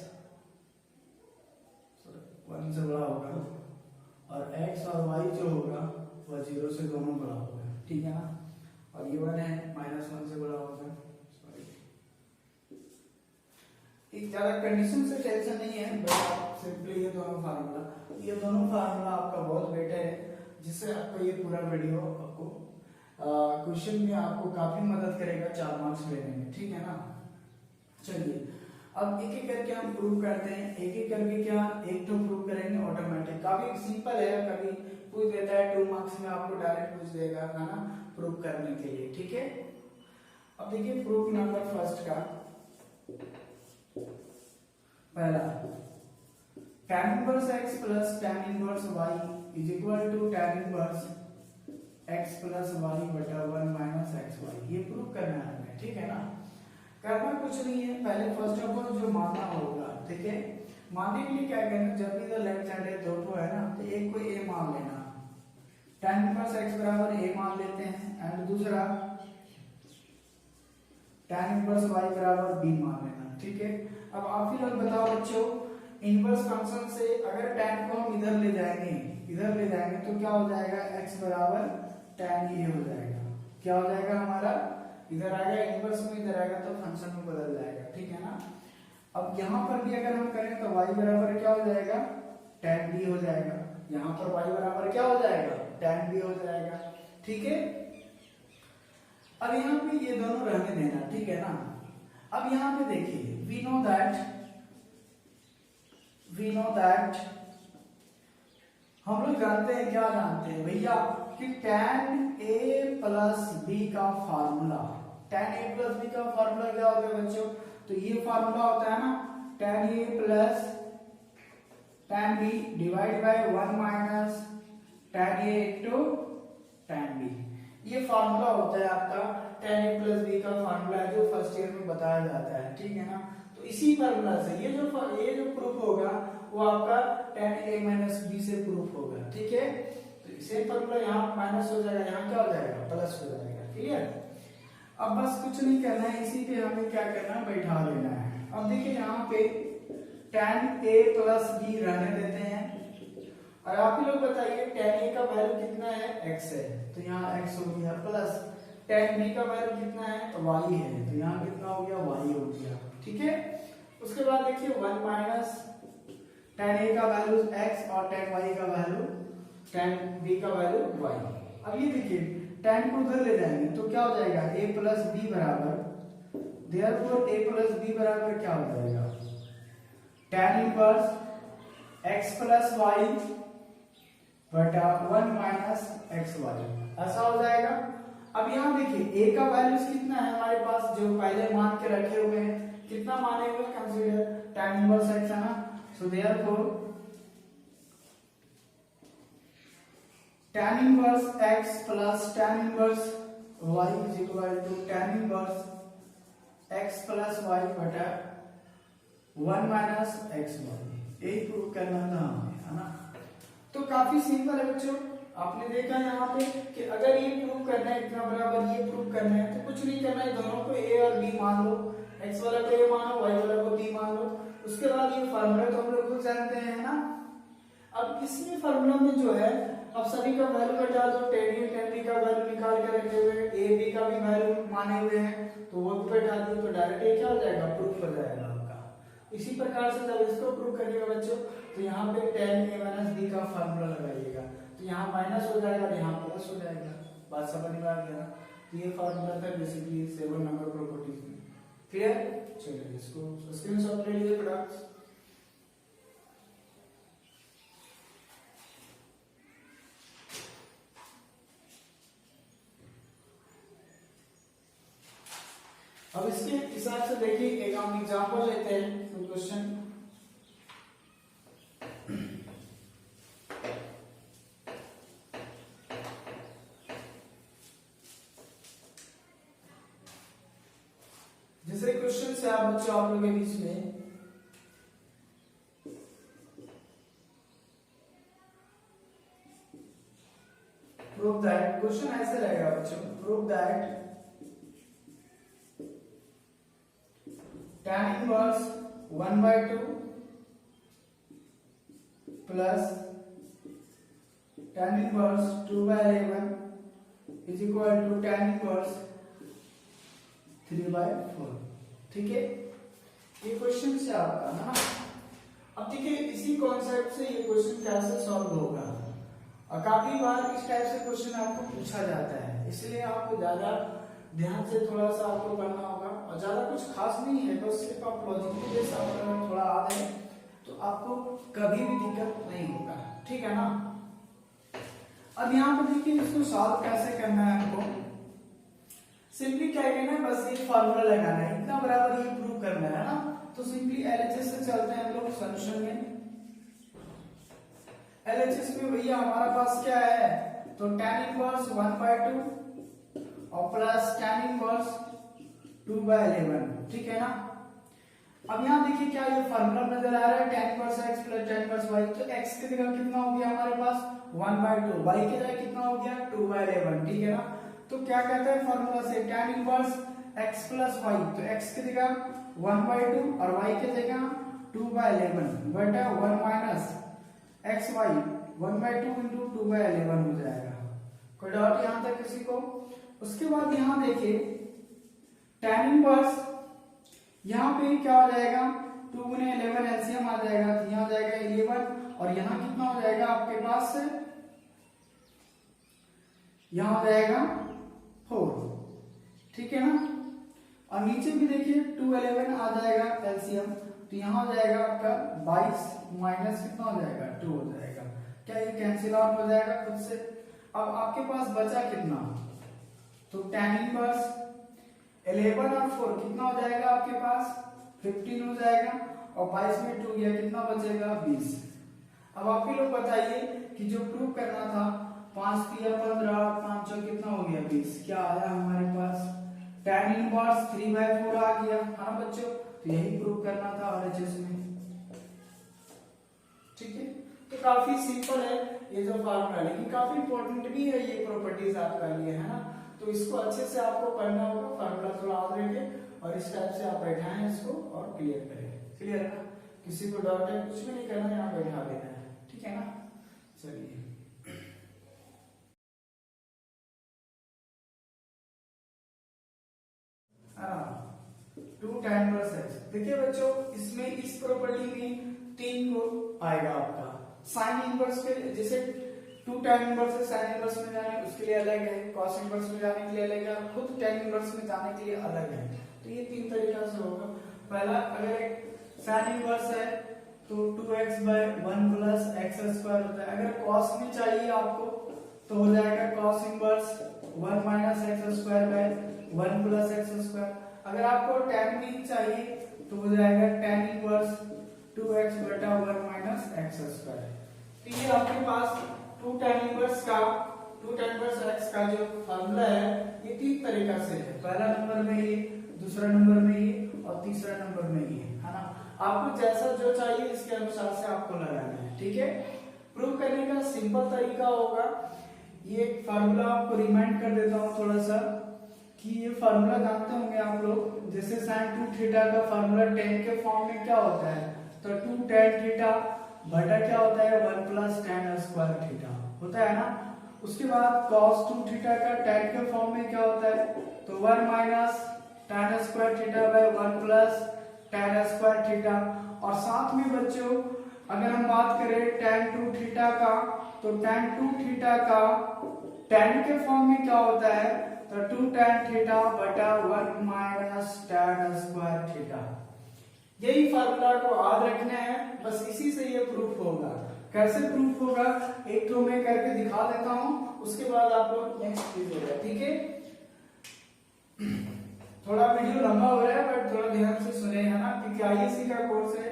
1 से बड़ा होगा और x और y जो होगा वह 0 से दोनों बड़ा होगा, ठीक है ना। और ये 1 है -1 से बड़ा होगा, सॉरी एक ज्यादा कंडीशन से टेंशन नहीं है, बस सिंपली ये दोनों फार्मूला आपका बहुत बेटर है, जिससे आपको ये पूरा वीडियो आपको क्वेश्चन में आपको काफी मदद करेगा 4 मार्क्स लेने में, ठीक है ना। चलिए अब एक एक करके हम प्रूव करते हैं, एक एक करके क्या एक तो प्रूव करेंगे ऑटोमेटिक, काफी सिंपल है, कभी पूछ देता है 2 मार्क्स में आपको डायरेक्ट पूछ देगा, है ना, प्रूव करने के लिए, ठीक है। अब देखिए प्रूफ नंबर फर्स्ट का पहला tan inverse x plus tan inverse y is equal to tan inverse x plus y बटा 1 माइनस xy, ये प्रूव करना है हमें, ठीक है ना। करना कुछ नहीं है, पहले फर्स्ट ऑफ ऑल जो मानना होगा, ठीक है। मानने के लिए क्या करना, जब भी इधर लेफ्ट साइड है दो ठो है ना, तो एक को a मान लेना, tan इनवर्स x बराबर a मान लेते हैं, एंड दूसरा tan इनवर्स y बराबर b मान लेना, ठीक है। अब आप ही लोग बताओ बच्चों, इनवर्स फंक्शन से अगर tan को हम इधर ले जाएंगे तो क्या हो जाएगा, x बराबर tan a हो जाएगा, क्या हो जाएगा हमारा, इधर आएगा इनवर्स में, इधर आएगा तो फंक्शन में बदल जाएगा, ठीक है ना। अब यहाँ पर भी अगर हम करें तो y बराबर क्या हो जाएगा, tan b हो जाएगा। यहाँ पर y बराबर क्या हो जाएगा, tan b हो जाएगा, ठीक है। अब यहाँ पे ये दोनों रहने देना, ठीक है ना। अब यहाँ पे देखिए, वी नो दैट हम लोग जानते हैं, क्या जानते हैं भैया, कि tan a प्लस b का formula, tan a plus b का फार्मूला क्या होता है बच्चों, तो ये फार्मूला होता है ना, tan a plus tan b divide by 1 minus tan a into tan b। ये फार्मूला होता है आपका tan a प्लस b का फार्मूला है, जो फर्स्ट ईयर में बताया जाता है, ठीक है ना। तो इसी फार्मूला से ये जो प्रूफ होगा वो आपका tan a माइनस b से प्रूफ होगा, ठीक है। तो सेम फार्मूला यहाँ माइनस हो जाएगा, यहाँ क्या हो जाएगा, प्लस हो जाएगा, क्लियर। अब बस कुछ नहीं करना है, इसी पे हमें क्या करना है, बैठा लेना है। अब देखिए यहाँ पे tan a प्लस b रहने देते हैं, और आप ही लोग बताइए tan a का वैल्यू कितना है, x है, तो यहाँ x हो गया, प्लस tan b का वैल्यू कितना है, तो y है, तो यहाँ कितना हो गया, y हो गया, ठीक है। उसके बाद देखिए 1 माइनस tan a का वैल्यू x और tan y का वैल्यू, tan b का वैल्यू y। अब ये देखिए tan को उधर ले जाएंगे तो क्या हो जाएगा, a प्लस b बराबर, देयरफॉर a प्लस b बराबर क्या हो जाएगा, tan inverse x plus y बटा 1 माइनस xy, ऐसा हो जाएगा। अब यहाँ देखिए a का वैल्यूज कितना है हमारे पास, जो पहले मान के रखे हुए हैं, कितना माने हुए, कंसीडर tan इनवर्स x है ना, so therefore tan inverse x plus tan inverse y is equal to tan inverse x plus y बटा 1 माइनस xy। यही प्रूव करना था हमें, है ना। तो काफी सिंपल है बच्चों, आपने देखा यहाँ पे कि अगर ये प्रूव करना है, इतना बराबर ये प्रूव करना है, तो कुछ नहीं करना है, दोनों को a और b मान लो, x वाला को a मानो, y वाला को b मान लो। उसके बाद ये फार्मूला तो हम लोग खुद जानते हैं ना। अब इसी फार्मूला में जो है, अब सभी का वैल्यू बता दो, tan a tan b का वैल्यू निकाल के रखे हुए हैं, a b का भी वैल्यू माने हुए हैं, तो वो भी बैठा दो, तो डायरेक्ट ये क्या हो जाएगा, प्रूफ हो जाएगा आपका। इसी प्रकार से जब इसको प्रूव करिएगा बच्चों, तो यहाँ पे tan a माइनस b का फार्मूला लगाइएगा, तो यहाँ माइनस हो जाएगा, यहाँ प्लस हो जाएगा। बात समझ में आ गया। तो ये फार्मूला था बेसिकली 7 नंबर प्रॉपर्टीज में, क्लियर। चलिए इसको स्क्रीनशॉट ले लीजिए प्रोडक्ट्स। अब इसके हिसाब से देखिए, एक हम एग्जांपल लेते हैं, तो क्वेश्चन जैसे क्वेश्चन से आप बच्चों, आप लोगों के बीच में प्रूव दैट, क्वेश्चन ऐसे रहेगा बच्चों, prove that tan inverse 1/2 plus tan inverse 2/11 is equal to tan inverse 3/4, ठीक है। ये क्वेश्चन से आपका है ना। अब देखिए इसी कॉन्सेप्ट से ये क्वेश्चन कैसे सॉल्व होगा, और काफी बार इस टाइप से क्वेश्चन आपको पूछा जाता है, इसलिए आपको ज्यादा ध्यान से थोड़ा सा आपको पढ़ना होगा, और ज्यादा कुछ खास नहीं है, बस सिर्फ आप लॉजिक के जैसा अगर थोड़ा आ जाए तो आपको कभी भी दिक्कत नहीं होगा, ठीक है ना। अब यहाँ पर देखिए इसको सॉल्व कैसे करना है हमको, सिंपली क्या करना है, बस ये फार्मूला लगाना है, इतना बराबर ये प्रूव करना है ना। तो सिंपली एलएचएस से चलते हैं हम लोग सॉल्यूशन में। एलएचएस में भैया हमारा पास क्या है, तो tan इनवर्स 1/2 और प्लस tan इनवर्स 2/11, ठीक है ना। अब यहाँ देखिए क्या ये फार्मूला नजर आ रहा है, tan inverse x plus tan inverse y, तो x की जगह कितना हो गया हमारे पास 1/2, y की जगह कितना हो गया 2/11, ठीक है ना। तो क्या कहता है फार्मूला से, tan inverse x plus y, तो x की जगह 1/2 और y की जगह 2/11 बटा 1 माइनस xy 1/2 इंटू 2/11 हो जाएगा। कोई डाउट यहाँ तक किसी को? उसके बाद यहाँ देखिए tan इनवर्स, यहाँ पे क्या हो जाएगा 2 गुने 11 एलसीएम आ जाएगा, तो यहाँ हो जाएगा 11 और यहाँ कितना हो जाएगा आपके पास, यहाँ हो जाएगा 4, ठीक है ना। और नीचे भी देखिए 2 11 आ जाएगा एलसीएम, तो यहाँ हो जाएगा आपका 22 माइनस कितना हो जाएगा 2 हो जाएगा। क्या ये कैंसिल आउट हो जाएगा खुद से। अब आपके पास बचा कितना, तो tan इनवर्स 11 और 4 कितना हो जाएगा आपके पास 15 हो जाएगा, और 22 में 2 गया कितना बचेगा 20। अब आप ही लोग बताइए कि जो प्रूव करना था 5 3 15 और 5 4 कितना हो गया 20, क्या आया हमारे पास tan इनवर्स 3/4 आ गया। हाँ बच्चों, तो यही प्रूव करना था RHS में, ठीक है। तो काफी सिंपल है ये जो फार्मूला, लेकिन काफी इंपॉर्टेंट भी है ये प्रॉपर्टीज आपका लिए, है ना। तो इसको अच्छे से आपको पढ़ना होगा, फार्मूला थोड़ा याद रखिए और इस टाइप से आप बैठाएं इसको और क्लियर करें। क्लियर है ना, किसी को डाउट है कुछ भी नहीं करना, यहाँ बैठा देना है, ठीक है ना। चलिए टू tan इनवर्स x, देखिए बच्चों इसमें इस प्रॉपर्टी में 3 को आएगा आपका साइन इनवर्स के, जैसे 2 tan इनवर्स से साइन इनवर्स में जाने उसके लिए अलग है, cos इनवर्स में जाने के लिए अलग है, खुद tan इनवर्स में जाने के लिए अलग है। तो ये 3 तरीका से होगा। पहला, अगर एक साइन इनवर्स है तो 2x/1 + x² होता है। अगर cos में चाहिए आपको तो हो जाएगा cos इनवर्स 1 - x² 1 + x²। अगर आपको tan में चाहिए तो हो जाएगा tan इनवर्स 2x/1 - x²। तो ये आपके पास 2 tan इनवर्स x का जो फार्मूला है ये 3 तरीका से है। पहला नंबर में ये, दूसरा नंबर में ये और तीसरा नंबर में ये, है ना। आपको जैसा जो चाहिए इसके अनुसार से आपको लगाना है, ठीक है। प्रूव करने का सिंपल तरीका होगा, ये फार्मूला आपको रिमाइंड कर देता हूँ थोड़ा सा कि ये फार्मूला जानते होंगे आप लोग, जैसे sin 2 थीटा का फार्मूला tan के फॉर्म में क्या होता है, तो 2 tan थीटा बटा क्या होता है 1 + tan² थीटा होता है ना। उसके बाद cos 2 थीटा का tan के फॉर्म में क्या होता है, तो 1 - tan² थीटा/1 + tan² थीटा। और साथ में बच्चों अगर हम बात करें tan 2 थीटा का, तो tan 2 थीटा का tan के फॉर्म में क्या होता है, तो 2 tan थीटा बटा 1 - tan² थीटा। यही फार्मूला को याद रखना है, बस इसी से ये प्रूफ होगा। कैसे प्रूफ होगा, एक तो मैं करके दिखा देता हूं, उसके बाद आप लोग नेक्स्ट कीजिएगा, ठीक है। थोड़ा वीडियो लंबा हो रहा है बट थोड़ा ध्यान से सुने, है ना, क्योंकि आईएससी का कोर्स है,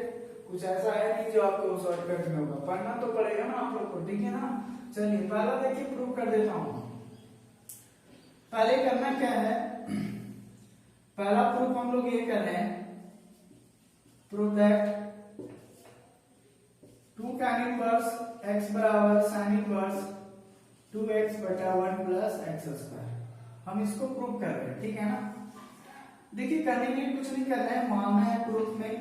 कुछ ऐसा है नहीं जो आपको शॉर्टकट में होगा, पढ़ना तो पड़ेगा ना आप लोग को, ठीक है ना। चलिए पहला देखिए प्रूफ कर देता हूं। पहले करना क्या है, पहला प्रूफ हम लोग ये कर रहे हैं, proof that 2 tan inverse x = sin inverse 2x/1 + x²। हम इसको प्रूफ कर रहे हैं, ठीक है ना। देखिए करने के लिए कुछ नहीं करना है, मानना है प्रूफ में।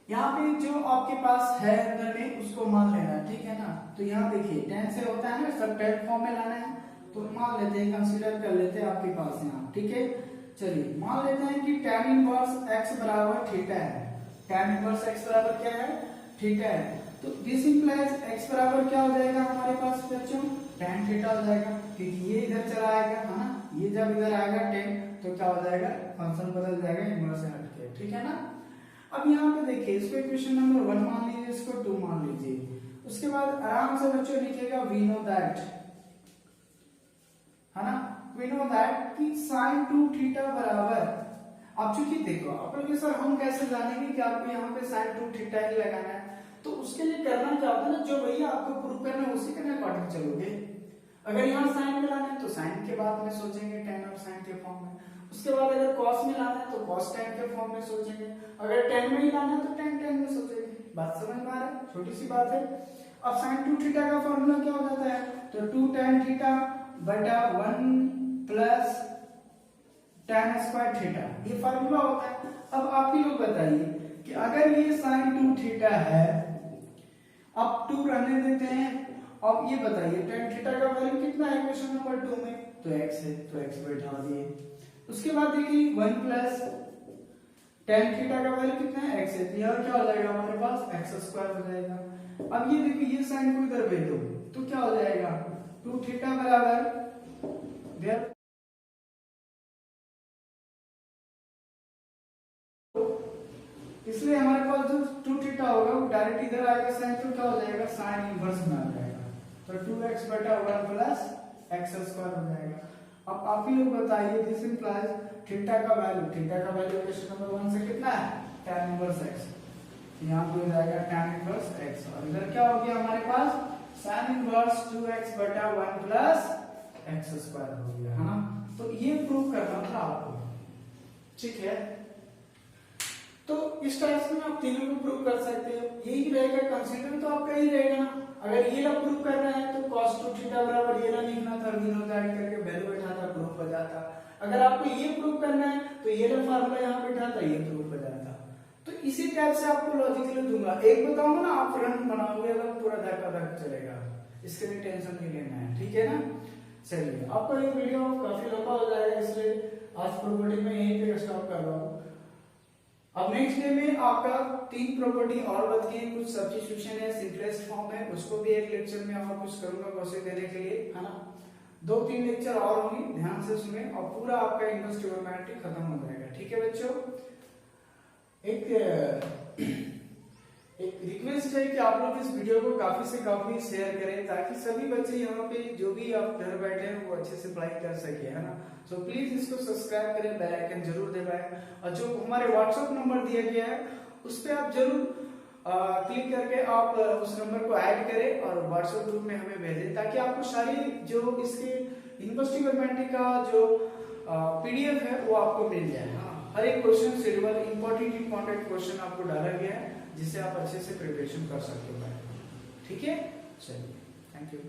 यहाँ पे जो आपके पास है अंदर में उसको मान लेना है, ठीक है ना। तो यहाँ देखिए tan से होता है ना, सब tan फॉर्म में लाना है, तो मान लेते हैं, कंसीडर कर लेते हैं आपके पास यहाँ, ठीक है। चलिए मान लेते हैं कि tan इनवर्स x = थीटा है। tan इनवर्स x बराबर क्या है, थीटा है। तो दिस इंप्लाइज x बराबर क्या हो जाएगा हमारे पास बच्चों, tan थीटा हो जाएगा, क्योंकि ये इधर चला आएगा, है ना, ये जब इधर आएगा tan तो क्या हो जाएगा, फंक्शन बदल जाएगा इनवर्स से हटके, ठीक है ना। अब यहाँ पे देखिए इसको इक्वेशन नंबर 1 मान लीजिए, इसको 2 मान लीजिए। उसके बाद आराम से बच्चों लिखिएगा वी नो दैट, है ना, वी नो दैट कि sin 2 थीटा बराबर, अब चूंकि देखो आप लोग सर हम कैसे जानेंगे कि आपको यहाँ पे sin 2 थीटा ही लगाना है, तो उसके लिए करना क्या होता है ना, जो भैया आपको प्रूव करना है उसी के अकॉर्डिंग चलोगे। अगर यहाँ साइन में लाना है तो साइन के बाद में सोचेंगे tan और sin के फॉर्म में, उसके बाद अगर cos में लाना है तो cos tan के फॉर्म में सोचेंगे, अगर tan में ही लाना है तो tan में सोचेंगे। बात समझ में आ रहा है, छोटी सी बात है। अब sin 2 थीटा का फॉर्मूला क्या हो जाता है, तो 2 tan थीटा बटा 1 + tan² थीटा, ये फार्मूला होता है। अब आप ही लोग बताइए कि अगर ये sin 2 थीटा है, अब 2 रहने देते हैं अब ये बताइए tan थीटा का वैल्यू कितना है क्वेश्चन नंबर 2 में, तो x है, तो x बैठा दिए। उसके बाद देखिए 1 प्लस tan थीटा का वैल्यू कितना है, x है, तो यहाँ क्या हो जाएगा हमारे पास x² हो जाएगा। अब ये देखिए ये साइन को इधर भेज दो तो क्या हो जाएगा 2 थीटा बराबर इसलिए हमारे पास जो 2 थीटा होगा वो डायरेक्ट इधर आएगा साइन, तो क्या हो जाएगा साइन इनवर्स में आ जाएगा, तो 2x बटा 1 प्लस x² हो जाएगा। अब आप ही लोग बताइए दिस इंप्लाइज थीटा का वैल्यू क्वेश्चन नंबर 1 से कितना है tan इनवर्स x, यहाँ पे हो जाएगा tan इनवर्स x और इधर क्या हो गया हमारे पास sin इनवर्स 2x बटा 1 प्लस x² हो गया, है ना। तो ये प्रूव करना था आपको, ठीक है। तो इस टाइप से आप तीनों को प्रूव कर सकते हो, यही रहेगा कंसीडर तो आपका ही रहेगा ना। अगर ये ला प्रूव करना है तो cos 2 थीटा बराबर ये ला लिखना था, बिना ऐड करके वैल्यू बैठाता प्रूफ हो जाता। अगर आपको ये प्रूव करना है तो ये ला फार्मूला यहाँ बैठाता, ये प्रूफ हो जाता। तो इसी टाइप से आपको लॉजिकली दूंगा, एक बताऊंगा ना आप रन बनाओगे अगर पूरा धक्का धक चलेगा, इसके लिए टेंशन नहीं लेना है, ठीक है ना। चलिए आपका ये वीडियो काफी लंबा हो जाएगा, इसलिए आज प्रॉपर्टी में यहीं पे स्टॉप कर रहा हूँ। अब नेक्स्ट डे में आपका 3 प्रॉपर्टी और बची है, कुछ सब्स्टिट्यूशन है, सिंपलेस्ट फॉर्म है, उसको भी एक लेक्चर में और कुछ करूंगा प्रोसेस देने के लिए, है ना। 2-3 लेक्चर और होंगे, ध्यान से सुने और पूरा आपका इन्वर्स ट्रिगोनोमेट्री खत्म हो जाएगा, ठीक है बच्चों। एक रिक्वेस्ट है कि आप लोग इस वीडियो को काफी से काफी शेयर करें ताकि सभी बच्चे यहाँ पे जो भी आप घर बैठे हैं वो अच्छे से पढ़ाई कर सके, है ना। सो प्लीज इसको सब्सक्राइब करें, बेल आइकन जरूर दबाएं और जो हमारे व्हाट्सएप नंबर दिया गया है उस पर आप जरूर क्लिक करके आप उस नंबर को ऐड करें और व्हाट्सएप ग्रुप में हमें भेजें ताकि आपको सारी जो इसके यूनिवर्सिटी गवर्नमेंट का जो PDF है वो आपको मिल जाए। हाँ, हर एक क्वेश्चन शेड्यूल इंपॉर्टेंट क्वेश्चन आपको डाला गया है जिससे आप अच्छे से प्रिपरेशन कर सकते हो, ठीक है। चलिए, थैंक यू।